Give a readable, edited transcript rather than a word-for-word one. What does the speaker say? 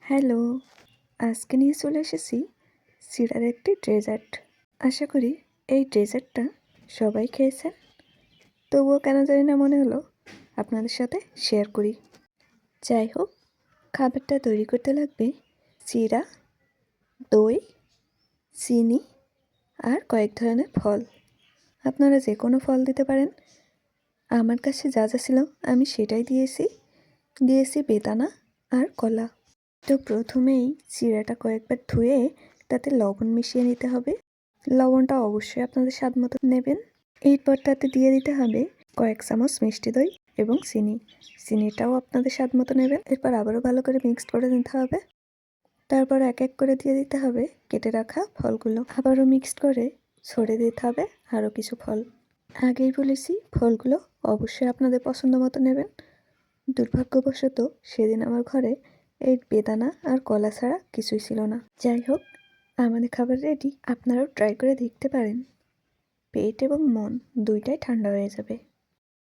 Hello, আজকে নিয়ে চলে এসেছি চিড়ার একটি ডেজার্ট। আশা করি এই ডেজার্টটা সবাই খেয়েছেন, তবুও কেন জানি না মনে হলো আপনাদের সাথে শেয়ার করি। যাই হোক, খাবারটা তৈরি করতে লাগবে চিড়া, দই, চিনি আর কয়েক ধরনের ফল। আপনারা যে কোনো ফল দিতে পারেন। আমার কাছে যা যা ছিল আমি সেটাই দিয়েছি বেদানা আর কলা। তো প্রথমেই চিড়াটা কয়েকবার ধুয়ে তাতে লবণ মিশিয়ে নিতে হবে। লবণটা অবশ্যই আপনাদের স্বাদ মতো নেবেন। এরপর তাতে দিয়ে দিতে হবে কয়েক চামচ মিষ্টি দই এবং চিনিটাও আপনাদের স্বাদ মতো নেবেন। এরপর আবারও ভালো করে মিক্সড করে নিতে হবে। তারপর এক এক করে দিয়ে দিতে হবে কেটে রাখা ফলগুলো। আবারও মিক্সড করে ছড়িয়ে দিতে হবে আরও কিছু ফল। আগেই বলেছি ফলগুলো অবশ্যই আপনাদের পছন্দ মতো নেবেন। দুর্ভাগ্যবশত সেদিন আমার ঘরে এই বেদানা আর কলা ছাড়া কিছুই ছিল না। যাই হোক, আমাদের খাবার রেডি। আপনারাও ট্রাই করে দেখতে পারেন। পেট এবং মন দুইটাই ঠান্ডা হয়ে যাবে।